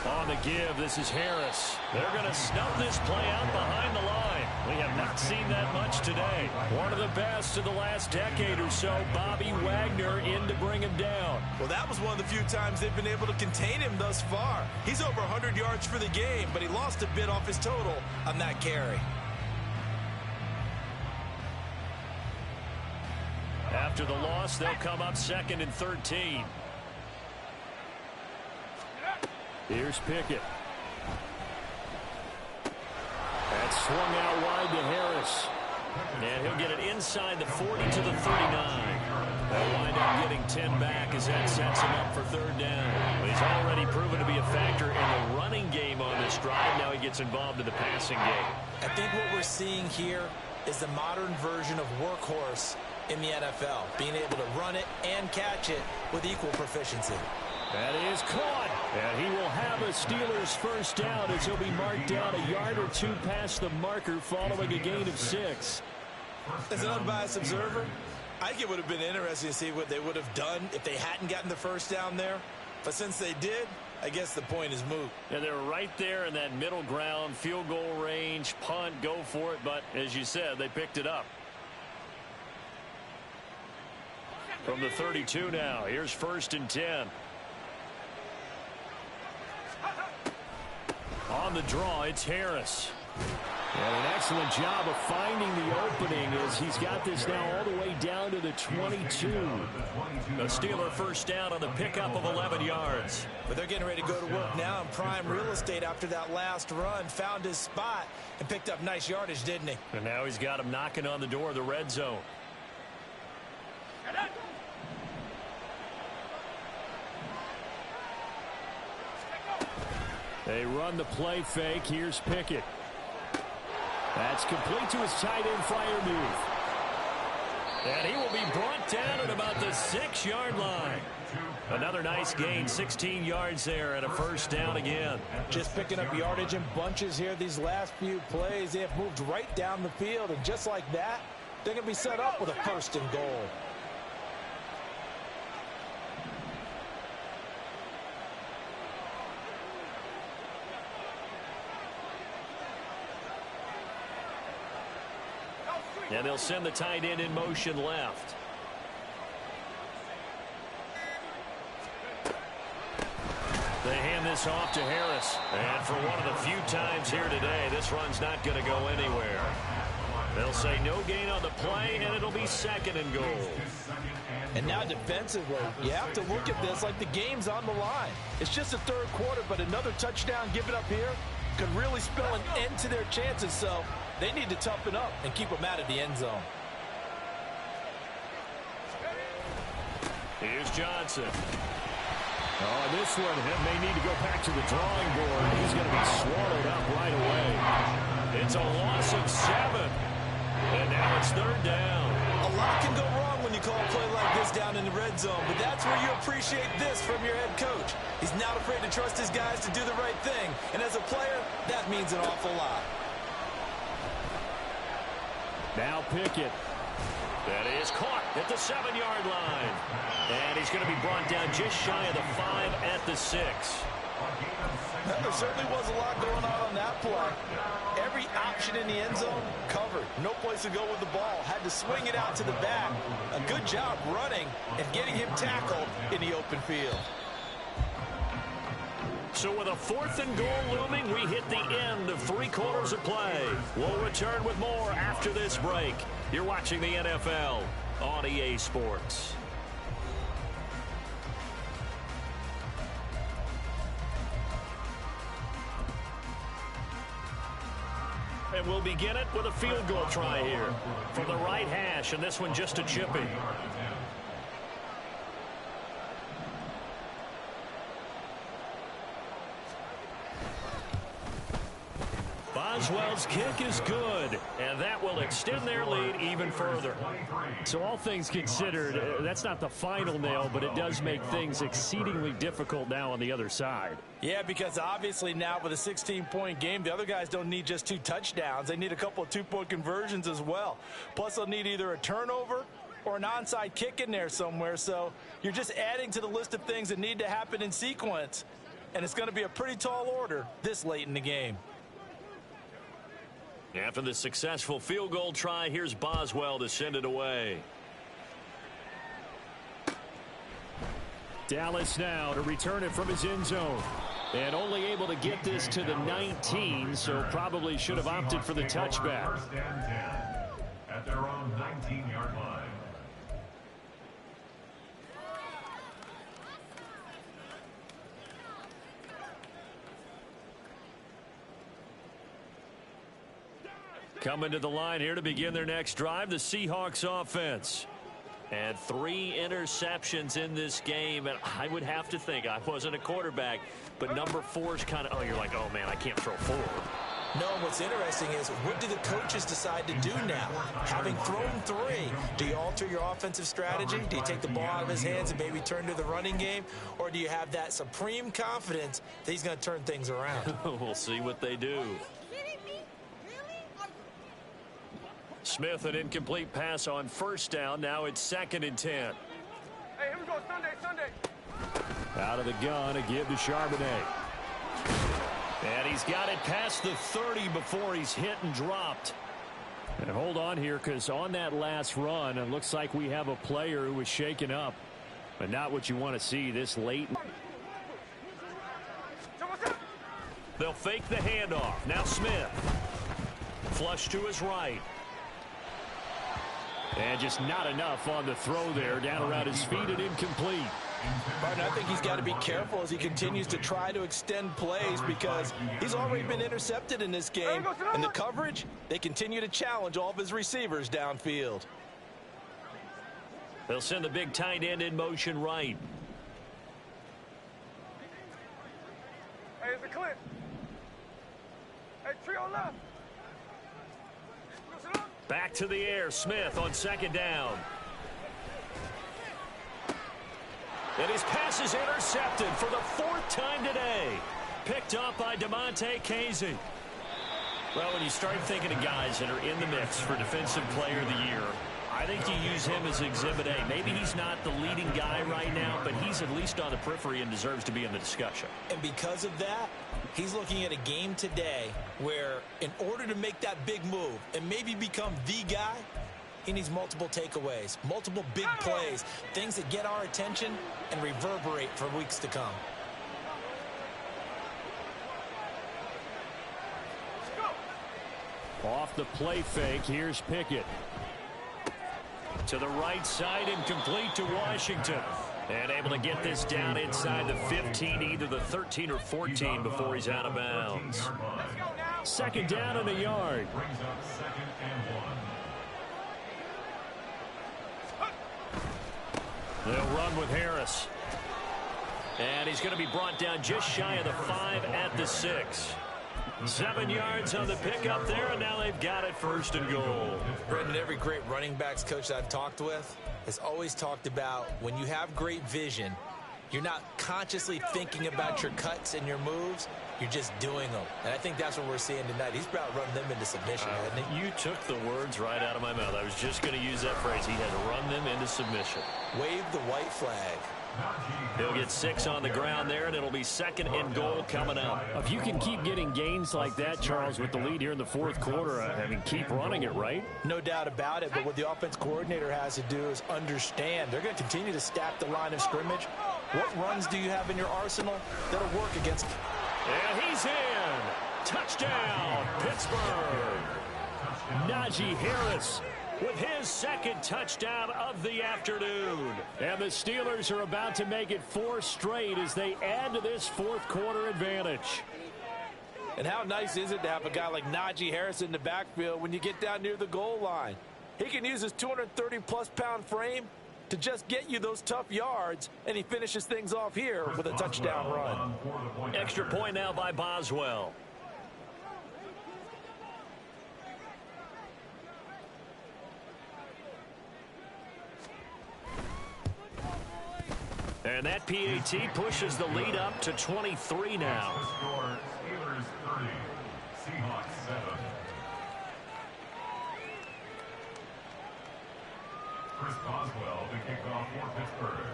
On the give. This is Harris. They're going to snub this play out behind the line. We have not seen that much today. One of the best of the last decade or so. Bobby Wagner in to bring him down. Well, that was one of the few times they've been able to contain him thus far. He's over 100 yards for the game, but he lost a bit off his total on that carry. After the loss, they'll come up 2nd and 13. Here's Pickett. That's swung out wide to Harris. And he'll get it inside the 40 to the 39. They'll wind up getting 10 back as that sets him up for 3rd down. He's already proven to be a factor in the running game on this drive. Now he gets involved in the passing game. I think what we're seeing here is the modern version of workhorse in the NFL, being able to run it and catch it with equal proficiency. That is caught. And he will have a Steelers first down as he'll be marked down a yard or 2 past the marker following a gain of 6. As an unbiased observer, I think it would have been interesting to see what they would have done if they hadn't gotten the first down there. But since they did, I guess the point is moot. Yeah, they're right there in that middle ground, field goal range, punt, go for it. But as you said, they picked it up. From the 32 now, here's 1st and 10. On the draw, it's Harris. And an excellent job of finding the opening as he's got this now all the way down to the 22. A Steeler first down on the pickup of 11 yards. But they're getting ready to go to work now in prime real estate after that last run. Found his spot and picked up nice yardage, didn't he? And now he's got him knocking on the door of the red zone. They run the play fake. Here's Pickett. That's complete to his tight end, Freiermuth. And he will be brought down at about the 6-yard line. Another nice gain, 16 yards there and a first down again. Just picking up yardage in bunches here these last few plays. They have moved right down the field, and just like that, they're going to be set up with a 1st and goal. And they'll send the tight end in motion left. They hand this off to Harris. And for one of the few times here today, this run's not going to go anywhere. They'll say no gain on the play, and it'll be 2nd and goal. And now defensively, you have to look at this like the game's on the line. It's just the 3rd quarter, but another touchdown given up here could really spell an end to their chances, so they need to toughen up and keep them out of the end zone. Here's Johnson. Oh, this one may need to go back to the drawing board. He's going to be swallowed up right away. It's a loss of 7. And now it's 3rd down. A lot can go wrong when you call a play like this down in the red zone, but that's where you appreciate this from your head coach. He's not afraid to trust his guys to do the right thing, and as a player, that means an awful lot. Now Pickett. That is caught at the 7-yard line. And he's going to be brought down just shy of the 5 at the 6. There certainly was a lot going on that play. Every option in the end zone covered. No place to go with the ball. Had to swing it out to the back. A good job running and getting him tackled in the open field. So with a 4th and goal looming, we hit the end of 3 quarters of play. We'll return with more after this break. You're watching the NFL on EA Sports. And we'll begin it with a field goal try here from the right hash, and this one just a chipping. Boswell's kick is good, and that will extend their lead even further. So all things considered, that's not the final nail, but it does make things exceedingly difficult now on the other side. Yeah, because obviously now with a 16-point game, the other guys don't need just 2 touchdowns. They need a couple of 2-point conversions as well. Plus, they'll need either a turnover or an onside kick in there somewhere. So you're just adding to the list of things that need to happen in sequence. and it's going to be a pretty tall order this late in the game. After the successful field goal try, here's Boswell to send it away. Dallas now to return it from his end zone. And only able to get this to the 19, so probably should have opted for the touchback. First and 10 at their own 19-yard line. Coming to the line here to begin their next drive, the Seahawks offense. And 3 interceptions in this game, and I would have to think, I wasn't a quarterback, but number 4 is kind of, oh, you're like, oh, man, I can't throw 4. No, what's interesting is, what do the coaches decide to do now? Having thrown 3, do you alter your offensive strategy? Do you take the ball out of his hands and maybe turn to the running game? Or do you have that supreme confidence that he's going to turn things around? We'll see what they do. Smith, an incomplete pass on first down. Now it's 2nd and 10. Hey, here we go, Sunday. Out of the gun, a give to Charbonnet. And he's got it past the 30 before he's hit and dropped. And hold on here, because on that last run, it looks like we have a player who was shaken up. But not what you want to see this late. They'll fake the handoff. Now Smith. Flush to his right. And just not enough on the throw there. Down around his feet and incomplete. Martin, I think he's got to be careful as he continues to try to extend plays because he's already been intercepted in this game. And the coverage, they continue to challenge all of his receivers downfield. They'll send the big tight end in motion right. Hey, it's a clip. Hey, trio left. Back to the air. Smith on 2nd down. And his pass is intercepted for the 4th time today. Picked up by DeMonte Casey. Well, when you start thinking of guys that are in the mix for Defensive Player of the Year, I think you use him as Exhibit A. Maybe he's not the leading guy right now, but he's at least on the periphery and deserves to be in the discussion. And because of that, he's looking at a game today where in order to make that big move and maybe become the guy, he needs multiple takeaways, multiple big plays, things that get our attention and reverberate for weeks to come. Off the play fake, here's Pickett. To the right side, incomplete to Washington. And able to get this down inside the 15, either the 13 or 14 before he's out of bounds. 2nd down and a yard. Brings up 2nd and 1. They'll run with Harris. And he's going to be brought down just shy of the 5 at the 6. 7 yards on the pickup there, and now they've got it 1st and goal. Brendan, every great running backs coach that I've talked with has always talked about when you have great vision, you're not consciously thinking about your cuts and your moves, you're just doing them. And I think that's what we're seeing tonight. He's about running them into submission, hasn't he? You took the words right out of my mouth. I was just going to use that phrase. He had run them into submission. Wave the white flag. He'll get 6 on the ground there, and it'll be 2nd and goal coming up. If you can keep getting gains like that, Charles, with the lead here in the 4th quarter, I mean, keep running it, right? No doubt about it, but what the offense coordinator has to do is understand. They're going to continue to stack the line of scrimmage. What runs do you have in your arsenal that'll work against? And he's in. Touchdown, Pittsburgh. Najee Harris with his 2nd touchdown of the afternoon. And the Steelers are about to make it 4 straight as they add to this 4th quarter advantage. And how nice is it to have a guy like Najee Harris in the backfield when you get down near the goal line? He can use his 230-plus pound frame to just get you those tough yards, and he finishes things off here with a touchdown run. Extra point now by Boswell. And that PAT pushes the lead up to 23 now. Steelers 30, Seahawks 7. Chris Boswell, the kickoff for Pittsburgh.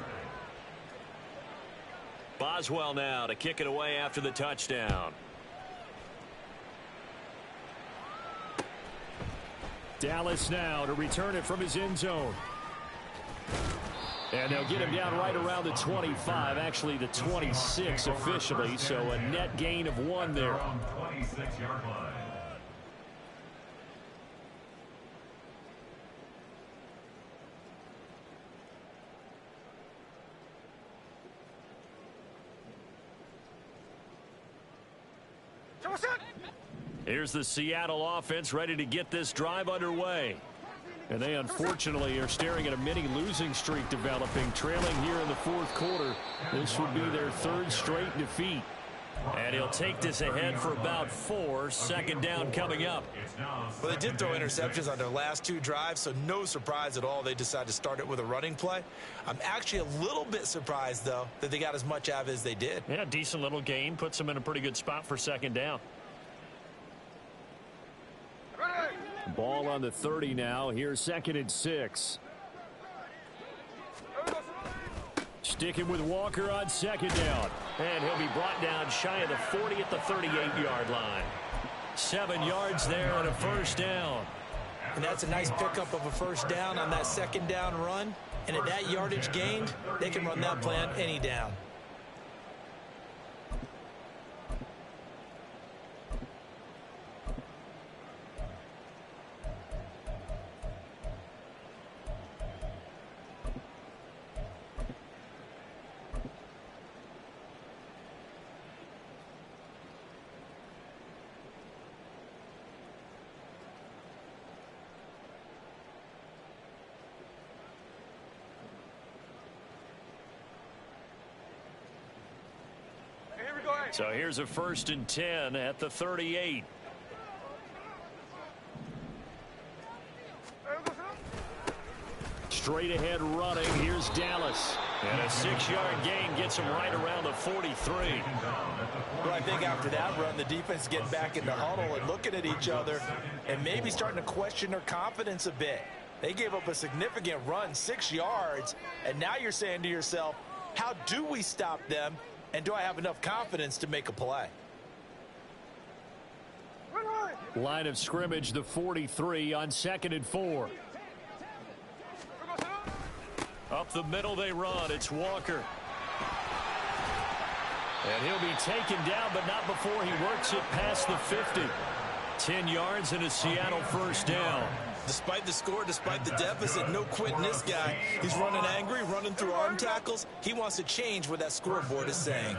Boswell now to kick it away after the touchdown. Dallas now to return it from his end zone. And they'll get him down right around the 25, actually the 26 officially, so a net gain of 1 there. 26-yard line. Here's the Seattle offense ready to get this drive underway. And they unfortunately are staring at a mini losing streak developing, trailing here in the 4th quarter. This would be their 3rd straight defeat. And he'll take this ahead for about 4. Second down coming up. Well, they did throw interceptions on their last 2 drives, so no surprise at all they decided to start it with a running play. I'm actually a little bit surprised, though, that they got as much out of it as they did. Yeah, decent little gain. Puts them in a pretty good spot for second down. Ball on the 30 now. Here's 2nd and 6. Sticking with Walker on 2nd down. And he'll be brought down shy of the 40 at the 38-yard line. 7 yards there and a first down. And that's a nice pickup of a first down on that 2nd down run. And at that yardage gained, they can run that play on any down. So here's a 1st and 10 at the 38. Straight ahead running. Here's Dallas. And a 6-yard gain gets him right around the 43. Well, I think after that run, the defense getting back in the huddle and looking at each other and maybe starting to question their confidence a bit. They gave up a significant run, 6 yards, and now you're saying to yourself, how do we stop them? And do I have enough confidence to make a play? Line of scrimmage, the 43 on 2nd and 4. Up the middle they run. It's Walker. And he'll be taken down, but not before he works it past the 50. 10 yards and a Seattle first down. Despite the score, despite the deficit, no quitting this guy. He's running angry, running through arm tackles. He wants to change what that scoreboard is saying.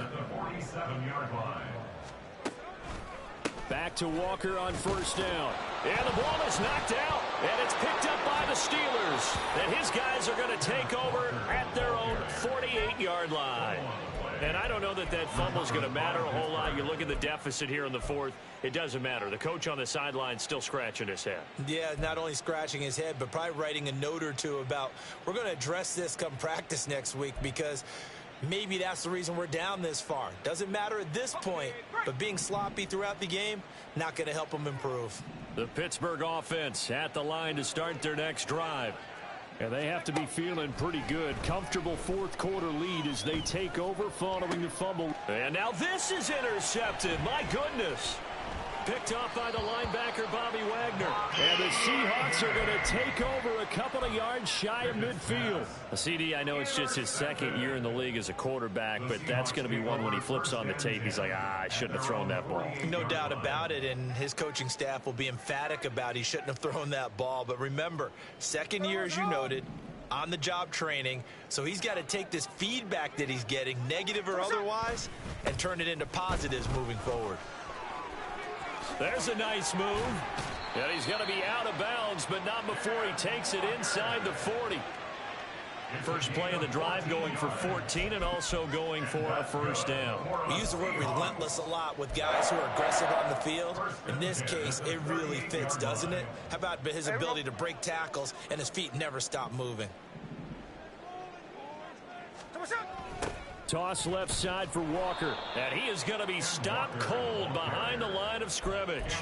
Back to Walker on first down. And the ball is knocked out, and it's picked up by the Steelers. And his guys are going to take over at their own 48-yard line. And I don't know that that fumble is going to matter a whole lot. You look at the deficit here in the 4th. It doesn't matter. The coach on the sideline still scratching his head. Yeah, not only scratching his head, but probably writing a note or two about we're going to address this come practice next week because maybe that's the reason we're down this far. Doesn't matter at this point, but being sloppy throughout the game, not going to help them improve. The Pittsburgh offense at the line to start their next drive. And they have to be feeling pretty good. Comfortable 4th quarter lead as they take over following the fumble. And now this is intercepted. My goodness. Picked off by the linebacker, Bobby Wagner. And the Seahawks are going to take over a couple of yards shy of midfield. CD, I know it's just his 2nd year in the league as a quarterback, but that's going to be one when he flips on the tape. He's like, I shouldn't have thrown that ball. No doubt about it, and his coaching staff will be emphatic about he shouldn't have thrown that ball. But remember, 2nd year, as you noted, on-the-job training, so he's got to take this feedback that he's getting, negative or otherwise, and turn it into positives moving forward. There's a nice move. And he's going to be out of bounds, but not before he takes it inside the 40. First play of the drive going for 14 and also going for a first down. We use the word relentless a lot with guys who are aggressive on the field. In this case, it really fits, doesn't it? How about his ability to break tackles and his feet never stop moving? Toss left side for Walker. And he is going to be stopped cold behind the line of scrimmage.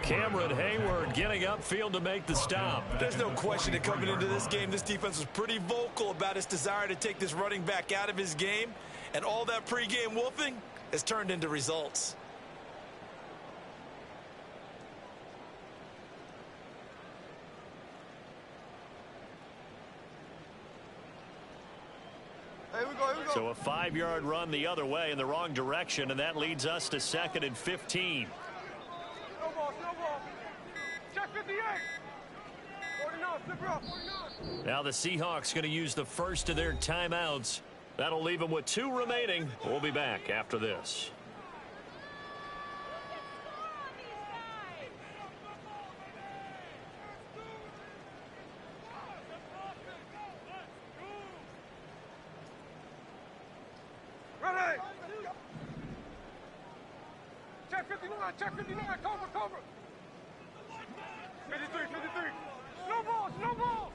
Cameron Hayward getting upfield to make the stop. There's no question that coming into this game, this defense was pretty vocal about its desire to take this running back out of his game. And all that pregame wolfing has turned into results. Here we go. So a 5-yard run the other way in the wrong direction, and that leads us to 2nd and 15. Snowball. Check 58. 49, flip it up, 49. Now the Seahawks going to use the first of their timeouts. That'll leave them with 2 remaining. We'll be back after this. Ready. Check 59, cover. 53. Snowball.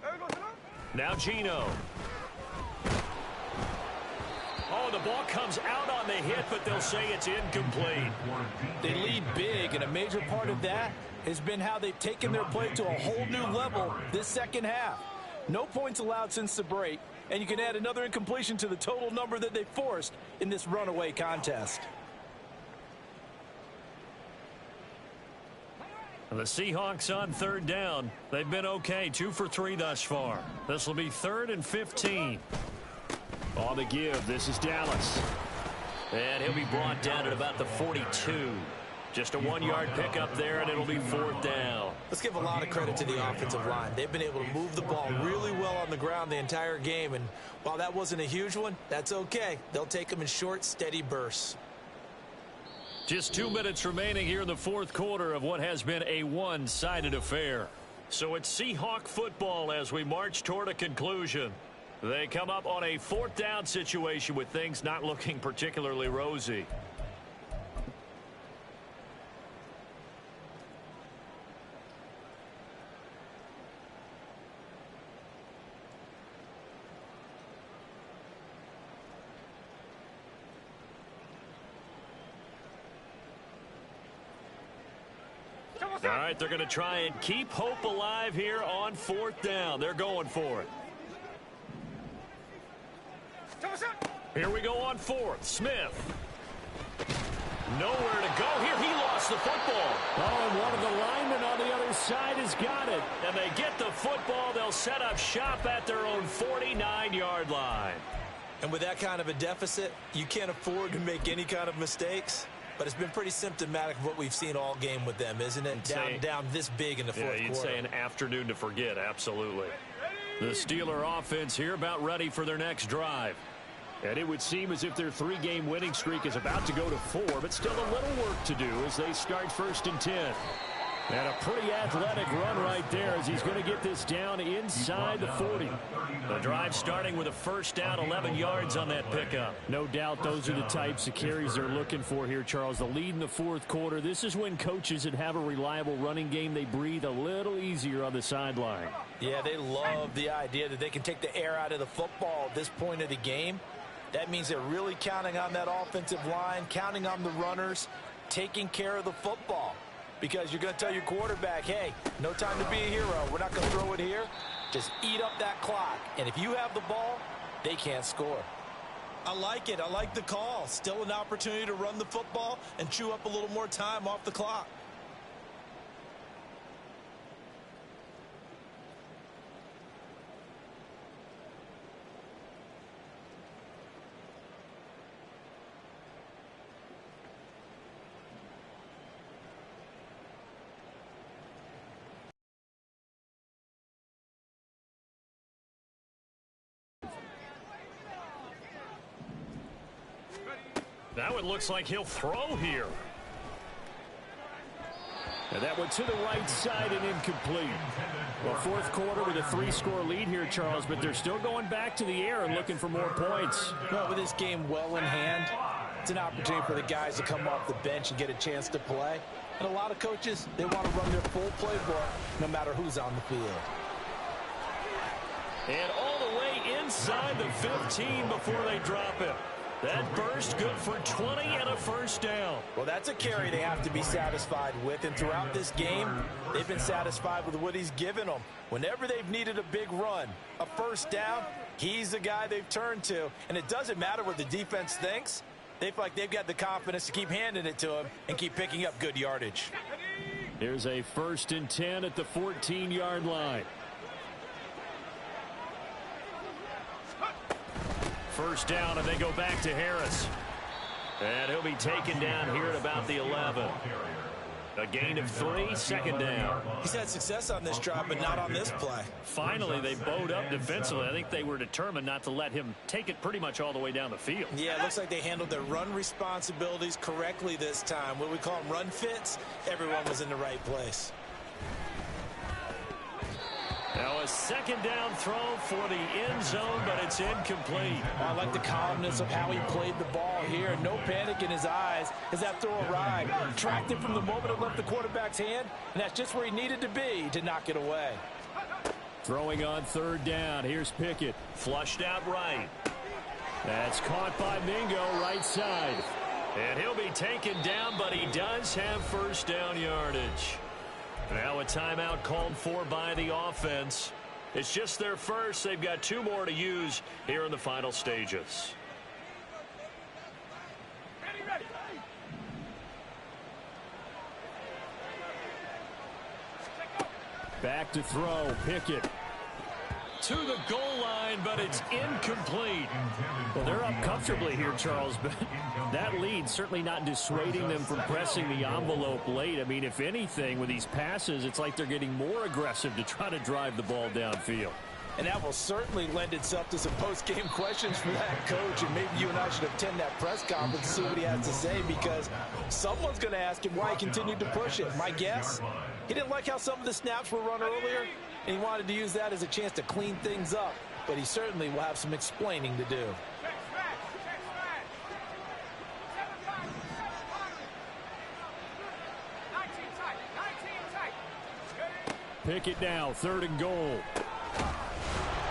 There we go, Now Geno. Oh, the ball comes out on the hit, but they'll say it's incomplete. They lead big, and a major part of that has been how they've taken their play to a whole new level this second half. No points allowed since the break, and you can add another incompletion to the total number that they forced in this runaway contest. The Seahawks on 3rd down. They've been okay, 2 for 3 thus far. This will be 3rd and 15. On the give, this is Dallas. And he'll be brought down at about the 42. Just a 1-yard pickup there, and it'll be 4th down. Let's give a lot of credit to the offensive line. They've been able to move the ball really well on the ground the entire game, and while that wasn't a huge one, that's okay. They'll take them in short, steady bursts. Just 2 minutes remaining here in the 4th quarter of what has been a one-sided affair. So it's Seahawk football as we march toward a conclusion. They come up on a 4th down situation with things not looking particularly rosy. All right, they're going to try and keep hope alive here on 4th down. They're going for it. Here we go on 4th. Smith. Nowhere to go here. He lost the football. Oh, and one of the linemen on the other side has got it. And they get the football. They'll set up shop at their own 49-yard line. And with that kind of a deficit, you can't afford to make any kind of mistakes. But it's been pretty symptomatic of what we've seen all game with them, isn't it? Down this big in the 4th quarter. Yeah, you'd say an afternoon to forget, absolutely. The Steeler offense here about ready for their next drive. And it would seem as if their 3-game winning streak is about to go to 4, but still a little work to do as they start 1st and 10. And a pretty athletic run right there as he's going to get this down inside the 40. The drive starting with a 1st down, 11 yards on that pickup. No doubt those are the types of carries they're looking for here, Charles. The lead in the 4th quarter. This is when coaches that have a reliable running game, they breathe a little easier on the sideline. Yeah, they love the idea that they can take the air out of the football at this point of the game. That means they're really counting on that offensive line, counting on the runners, taking care of the football. Because you're going to tell your quarterback, hey, no time to be a hero. We're not going to throw it here. Just eat up that clock. And if you have the ball, they can't score. I like it. I like the call. Still an opportunity to run the football and chew up a little more time off the clock. Now it looks like he'll throw here. And that went to the right side and incomplete. Well, 4th quarter with a 3-score lead here, Charles, but they're still going back to the air and looking for more points. Well, with this game well in hand, it's an opportunity for the guys to come off the bench and get a chance to play. And a lot of coaches, they want to run their full playbook no matter who's on the field. And all the way inside the 15 before they drop it. That burst good for 20 and a first down. Well, that's a carry they have to be satisfied with, and throughout this game, they've been satisfied with what he's given them. Whenever they've needed a big run, a first down, he's the guy they've turned to, and it doesn't matter what the defense thinks. They feel like they've got the confidence to keep handing it to him and keep picking up good yardage. Here's a 1st and 10 at the 14-yard line. First down, and they go back to Harris. And he'll be taken down here at about the 11. A gain of 3, 2nd down. He's had success on this drive, but not on this play. Finally, they bowed up defensively. I think they were determined not to let him take it pretty much all the way down the field. Yeah, it looks like they handled their run responsibilities correctly this time. What we call them run fits, everyone was in the right place. Now a 2nd down throw for the end zone, but it's incomplete. I like the calmness of how he played the ball here. No panic in his eyes as that throw arrived. Tracked it from the moment it left the quarterback's hand, and that's just where he needed to be to knock it away. Throwing on 3rd down. Here's Pickett. Flushed out right. That's caught by Mingo, right side. And he'll be taken down, but he does have first down yardage. Now a timeout called for by the offense. It's just their first. They've got 2 more to use here in the final stages. Back to throw. Pickett. To the goal line, but it's incomplete. Well, they're up comfortably here, Charles, but that lead certainly not dissuading them from pressing the envelope late. I mean, if anything, with these passes, it's like they're getting more aggressive to try to drive the ball downfield. And that will certainly lend itself to some post-game questions for that coach. And maybe you and I should attend that press conference and see what he has to say, because someone's going to ask him why he continued to push it. My guess, he didn't like how some of the snaps were run earlier, and he wanted to use that as a chance to clean things up. But he certainly will have some explaining to do. Pickett now, 3rd and goal.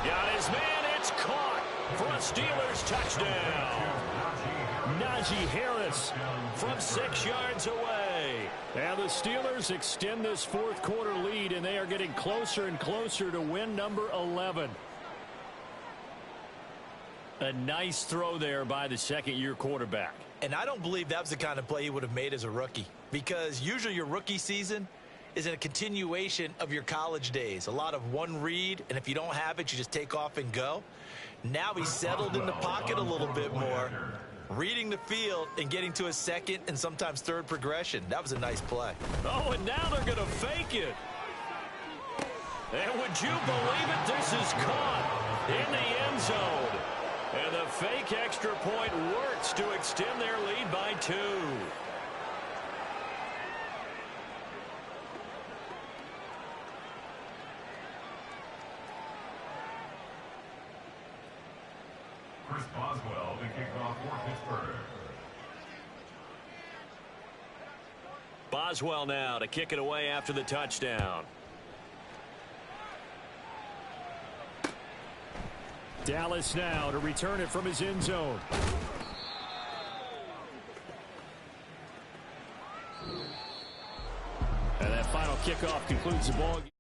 Got his man. It's caught for a Steelers touchdown. Najee Harris From 6 yards away. And the Steelers extend this 4th quarter lead, and they are getting closer and closer to win number 11. A nice throw there by the 2nd-year quarterback. And I don't believe that was the kind of play he would have made as a rookie, because usually your rookie season is a continuation of your college days. A lot of one read, and if you don't have it, you just take off and go. Now he's settled in the pocket a little bit more, reading the field and getting to his 2nd and sometimes 3rd progression. That was a nice play. Oh, and now they're going to fake it. And would you believe it? This is caught in the end zone. And the fake extra point works to extend their lead by 2. Chris Boswell to kick off for Pittsburgh. Boswell now to kick it away after the touchdown. Dallas now to return it from his end zone. And that final kickoff concludes the ball game.